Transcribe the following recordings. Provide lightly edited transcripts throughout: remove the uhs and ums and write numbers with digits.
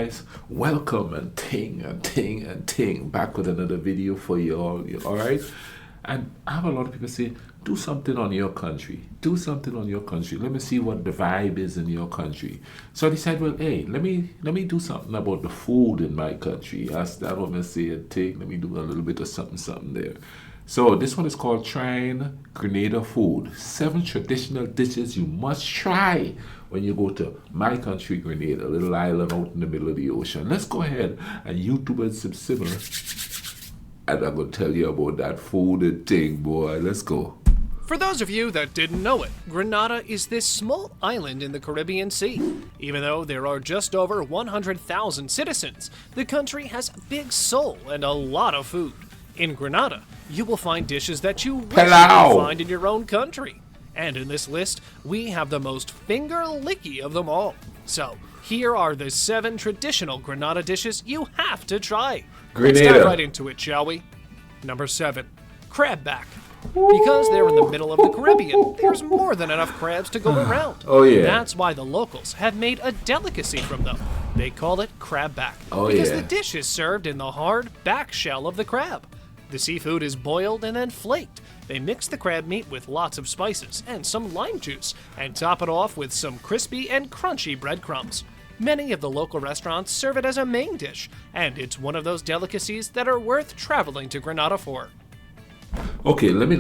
guys, welcome and ting back with another video for you all right? And I have a lot of people say, do something on your country, do something on your country, let me see what the vibe is in your country. So I decided, well, hey, let me do something about the food in my country. That's that what I say, let me do a little bit of something there. So this one is called Trying Grenada Food. 7 traditional dishes you must try when you go to my country, Grenada, a little island out in the middle of the ocean. Let's go ahead and YouTube and some simmer. And I'm going to tell you about that food and thing, boy. Let's go. For those of you that didn't know it, Grenada is this small island in the Caribbean Sea. Even though there are just over 100,000 citizens, the country has a big soul and a lot of food. In Grenada, you will find dishes that you wish you could find in your own country. And in this list, we have the most finger-licky of them all. So, here are the 7 traditional Grenada dishes you have to try. Let's dive right into it, shall we? Number 7, crab back. Because they're in the middle of the Caribbean, there's more than enough crabs to go around. Oh yeah. That's why the locals have made a delicacy from them. They call it crab back. Oh because yeah. the dish is served in the hard back shell of the crab. The seafood is boiled and then flaked. They mix the crab meat with lots of spices and some lime juice, and top it off with some crispy and crunchy breadcrumbs. Many of the local restaurants serve it as a main dish, and it's one of those delicacies that are worth traveling to Grenada for. Okay, let me.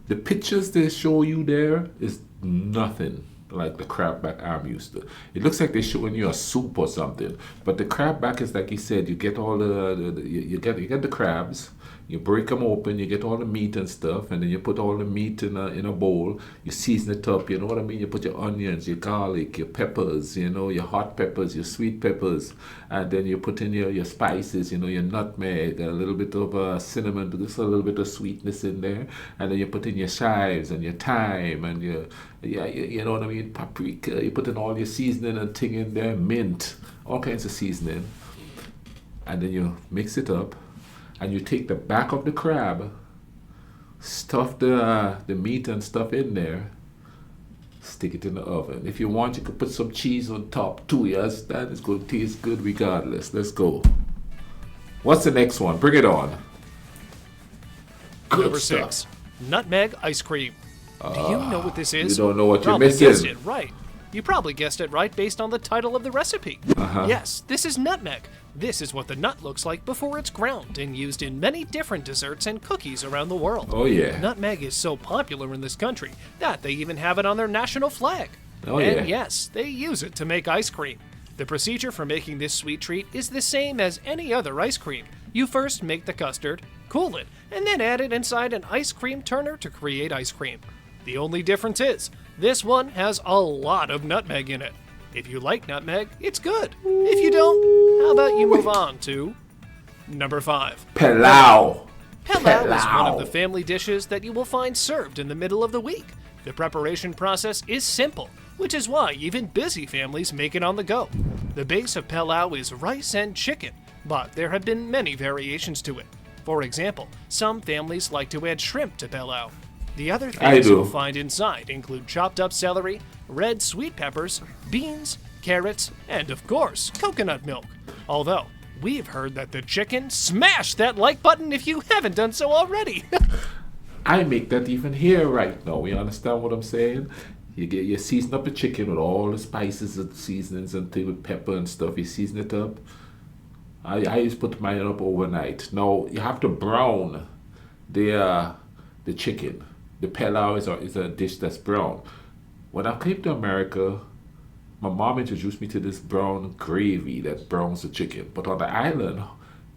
The pictures they show you there is nothing like the crab back I'm used to. It looks like they're showing you a soup or something. But the crab back is like you said. You get all you get the crabs. You break them open, you get all the meat and stuff, and then you put all the meat in a bowl. You season it up, you know what I mean? You put your onions, your garlic, your peppers, your hot peppers, your sweet peppers, and then you put in your spices, your nutmeg, a little bit of cinnamon, just a little bit of sweetness in there, and then you put in your chives and your thyme and you know what I mean, paprika. You put in all your seasoning and thing in there, mint, all kinds of seasoning, and then you mix it up. And you take the back of the crab, stuff the meat and stuff in there, stick it in the oven. If you want, you could put some cheese on top too. Yes, that is going to taste good regardless. Let's go. What's the next one? Bring it on. Good Number stuff. 6, nutmeg ice cream. Do you know what this is? You don't know what you're Probably missing. Guessed it right. You probably guessed it right based on the title of the recipe. Yes, this is nutmeg. This is what the nut looks like before it's ground and used in many different desserts and cookies around the world. Oh yeah. Nutmeg is so popular in this country that they even have it on their national flag. Oh And yeah. yes, they use it to make ice cream. The procedure for making this sweet treat is the same as any other ice cream. You first make the custard, cool it, and then add it inside an ice cream turner to create ice cream. The only difference is, this one has a lot of nutmeg in it. If you like nutmeg, it's good. If you don't, how about you move on to number 5. Pilau. Pilau is one of the family dishes that you will find served in the middle of the week. The preparation process is simple, which is why even busy families make it on the go. The base of pilau is rice and chicken, but there have been many variations to it. For example, some families like to add shrimp to pilau. The other things you'll find inside include chopped up celery, red sweet peppers, beans, carrots, and of course, coconut milk. Although, we've heard that the chicken, smash that like button if you haven't done so already. I make that even here right now. You understand what I'm saying? You season up the chicken with all the spices and seasonings and things with pepper and stuff. You season it up. I used to put mine up overnight. Now you have to brown the chicken. The pilau is a dish that's brown. When I came to America, my mom introduced me to this brown gravy that browns the chicken. But on the island,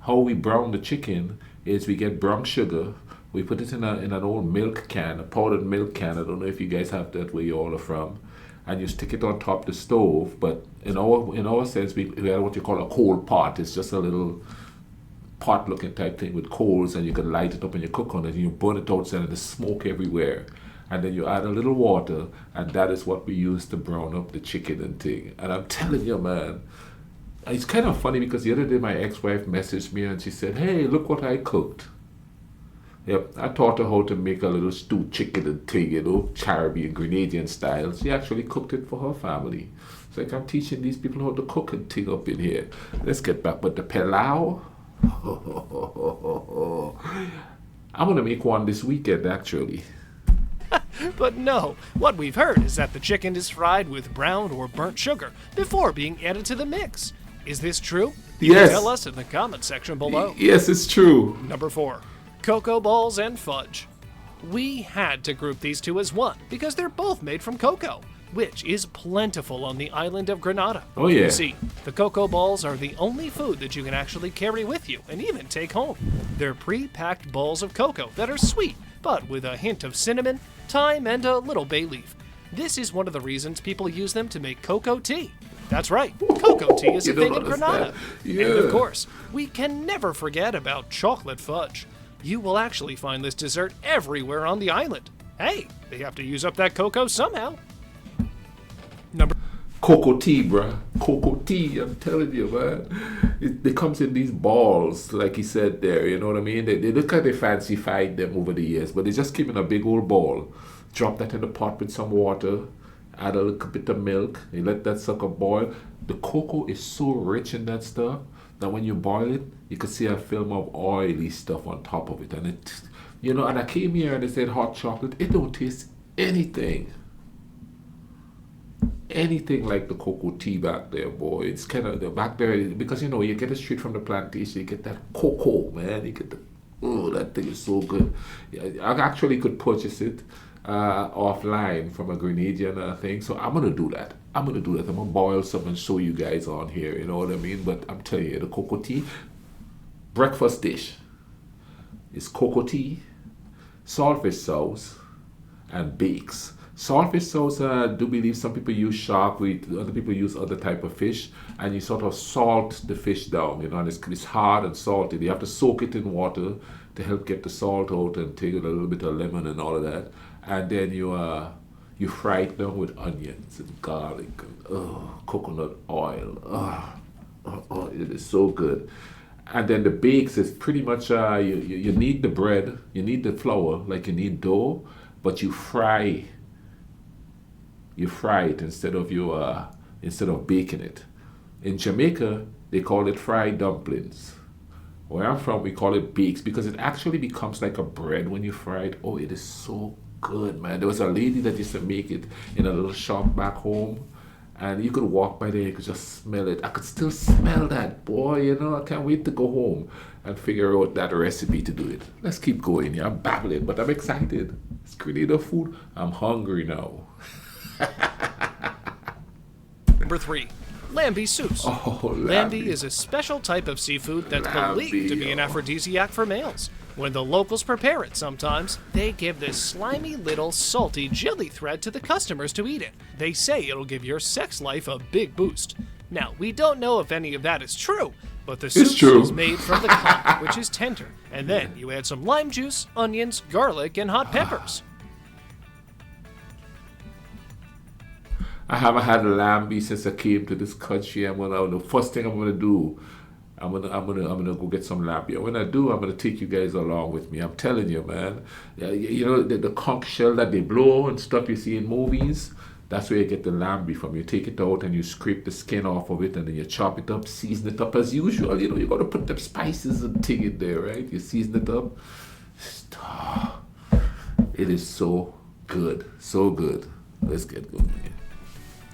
how we brown the chicken is we get brown sugar. We put it in an old milk can, a powdered milk can. I don't know if you guys have that where you all are from. And you stick it on top of the stove. But in our sense, we have what you call a coal pot. It's just a little pot-looking type thing with coals, and you can light it up and you cook on it, and you burn it outside, and there's smoke everywhere. And then you add a little water, and that is what we use to brown up the chicken and thing. And I'm telling you, man, it's kind of funny because the other day my ex-wife messaged me and she said, "Hey, look what I cooked." Yep, I taught her how to make a little stewed chicken and thing, Caribbean, Grenadian style. She actually cooked it for her family. It's like I'm teaching these people how to cook and thing up in here. Let's get back. But the pilau, I'm gonna make one this weekend actually. But no, what we've heard is that the chicken is fried with brown or burnt sugar before being added to the mix. Is this true? You Yes. can tell us in the comment section below. Yes, it's true. Number 4, cocoa balls and fudge. We had to group these two as one because they're both made from cocoa, which is plentiful on the island of Grenada. Oh, yeah. You see, the cocoa balls are the only food that you can actually carry with you and even take home. They're pre-packed balls of cocoa that are sweet, but with a hint of cinnamon, thyme, and a little bay leaf. This is one of the reasons people use them to make cocoa tea. That's right, cocoa tea is a You don't thing in Grenada. understand. And Yeah. of course, we can never forget about chocolate fudge. You will actually find this dessert everywhere on the island. Hey, they have to use up that cocoa somehow. Number Cocoa tea, bruh. Cocoa tea, I'm telling you, man. It comes in these balls, like he said there, you know what I mean? They look like they fancified them over the years, but they just came in a big old ball. Drop that in the pot with some water, add a little bit of milk, you let that sucker boil. The cocoa is so rich in that stuff that when you boil it, you can see a film of oily stuff on top of it. And it, and I came here and they said hot chocolate, it don't taste anything like the cocoa tea back there, boy. It's kind of back there because you get it straight from the plantation. You get that cocoa, man. You get that thing is so good. Yeah, I actually could purchase it offline from a Grenadian thing. So I'm gonna do that. I'm gonna boil some and show you guys on here. You know what I mean? But I'm telling you, the cocoa tea breakfast dish is cocoa tea, saltfish sauce, and bakes. Saltfish sauce, I do believe some people use shark, other people use other type of fish, and you sort of salt the fish down, and it's hard and salty. You have to soak it in water to help get the salt out and take a little bit of lemon and all of that, and then you fry it down with onions and garlic and coconut oil. It is so good. And then the bakes is pretty much you need the bread, you need the flour, like you need dough, but you fry it instead of baking it. In Jamaica, they call it fried dumplings. Where I'm from, we call it bakes because it actually becomes like a bread when you fry it. Oh, it is so good, man. There was a lady that used to make it in a little shop back home, and you could walk by there, you could just smell it. I could still smell that, boy. I can't wait to go home and figure out that recipe to do it. Let's keep going. Yeah, I'm babbling, but I'm excited. It's Grenada food. I'm hungry now. Number 3, lambi soups. Oh, Lambi is a special type of seafood that's believed to be an aphrodisiac for males. When the locals prepare it sometimes, they give this slimy little salty jelly thread to the customers to eat it. They say it'll give your sex life a big boost. Now, we don't know if any of that is true, but the soup is made from the conch, which is tender, and then you add some lime juice, onions, garlic, and hot peppers. I haven't had lambi since I came to this country. The first thing I'm gonna do, I'm gonna go get some lambi. And when I do, I'm gonna take you guys along with me. I'm telling you, man. The conch shell that they blow and stuff you see in movies. That's where you get the lambi from. You take it out and you scrape the skin off of it, and then you chop it up, season it up as usual. You gotta put them spices and thing in there, right? You season it up. It is so good, so good. Let's get going.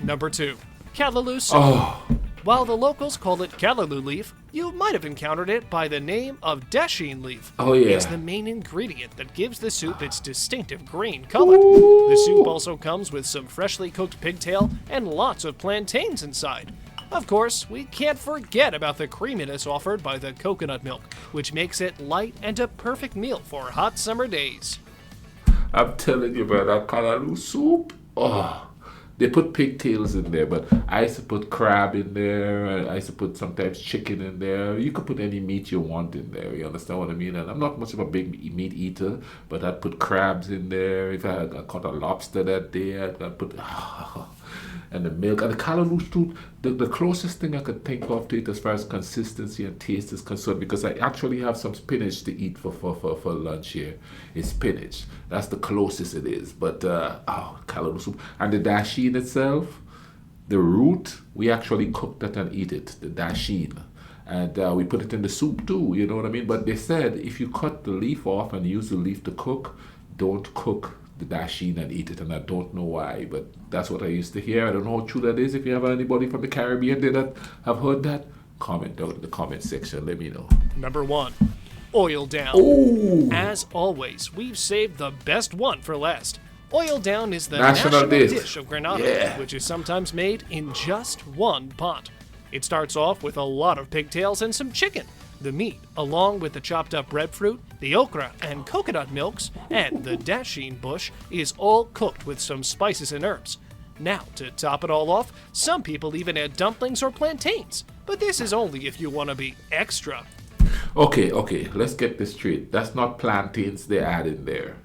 Number 2, callaloo soup. Oh, While the locals call it callaloo leaf, you might have encountered it by the name of dasheen leaf. Oh, yeah. It's the main ingredient that gives the soup its distinctive green color. The soup also comes with some freshly cooked pigtail and lots of plantains inside. Of course, we can't forget about the creaminess offered by the coconut milk, which makes it light and a perfect meal for hot summer days. I'm telling you, man, that callaloo soup. Oh, They put pigtails in there, but I used to put crab in there. I used to put sometimes chicken in there. You could put any meat you want in there. You understand what I mean? And I'm not much of a big meat eater, but I'd put crabs in there. If I caught a lobster that day, I'd put and the milk and the callaloo too. The closest thing I could think of to it as far as consistency and taste is concerned, because I actually have some spinach to eat for lunch here. It's spinach. That's the closest it is. But callaloo soup and the dasheen itself, the root, we actually cook that and eat it. The dasheen. And we put it in the soup too, you know what I mean? But they said if you cut the leaf off and use the leaf to cook, don't cook the dasheen and eat it, and I don't know why, but that's what I used to hear. I don't know how true that is. If you have anybody from the Caribbean there that have heard that, comment down in the comment section. Let me know. Number 1, oil down. Oh, As always, we've saved the best one for last. Oil down is the National dish. dish of Grenada, Yeah. which is sometimes made in just one pot. It starts off with a lot of pigtails and some chicken. The meat, along with the chopped up breadfruit, the okra and coconut milks, and the dasheen bush, is all cooked with some spices and herbs. Now, to top it all off, some people even add dumplings or plantains, but this is only if you want to be extra. okay, let's get this straight. That's not plantains they add in there.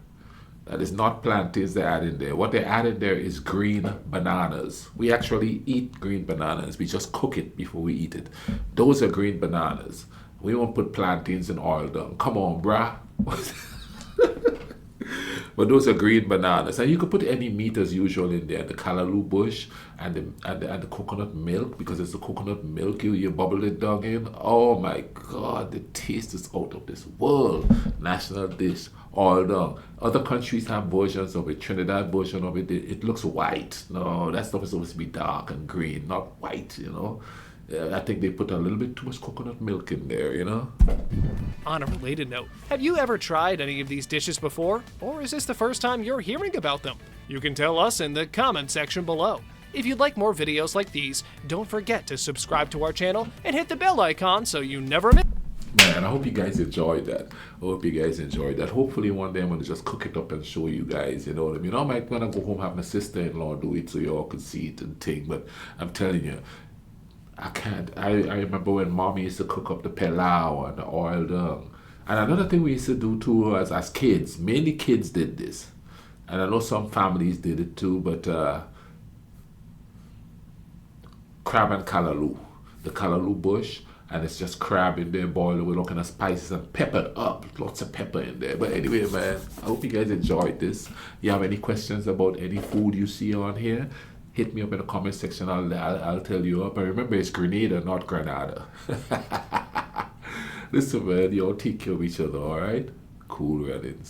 That is not plantains they add in there. What they add in there is green bananas. We actually eat green bananas. We just cook it before we eat it. Those are green bananas. We won't put plantains in oil down. Come on, bruh. But those are green bananas. And you could put any meat as usual in there. The callaloo bush and the coconut milk, because it's the coconut milk you bubble it down in. Oh my God, the taste is out of this world. National dish, oil down. Other countries have versions of it. Trinidad version of it, it looks white. No, that stuff is supposed to be dark and green, not white, you know. I think they put a little bit too much coconut milk in there, you know? On a related note, have you ever tried any of these dishes before? Or is this the first time you're hearing about them? You can tell us in the comment section below. If you'd like more videos like these, don't forget to subscribe to our channel and hit the bell icon so you never miss. Man, I hope you guys enjoyed that. Hopefully one day I'm going to just cook it up and show you guys, you know what I mean? I might when I go home have my sister-in-law do it so you all can see it and think, but I'm telling you, I can't. I remember when mommy used to cook up the pilau and the oil dung. And another thing we used to do too as kids, mainly kids did this. And I know some families did it too, but crab and callaloo. The callaloo bush, and it's just crab in there boiled with all kind of spices and peppered up. Lots of pepper in there. But anyway, man, I hope you guys enjoyed this. You have any questions about any food you see on here? Hit me up in the comment section. I'll tell you up. And remember, it's Grenada, not Grenada. Listen, man, y'all take care of each other, all right? Cool runnings.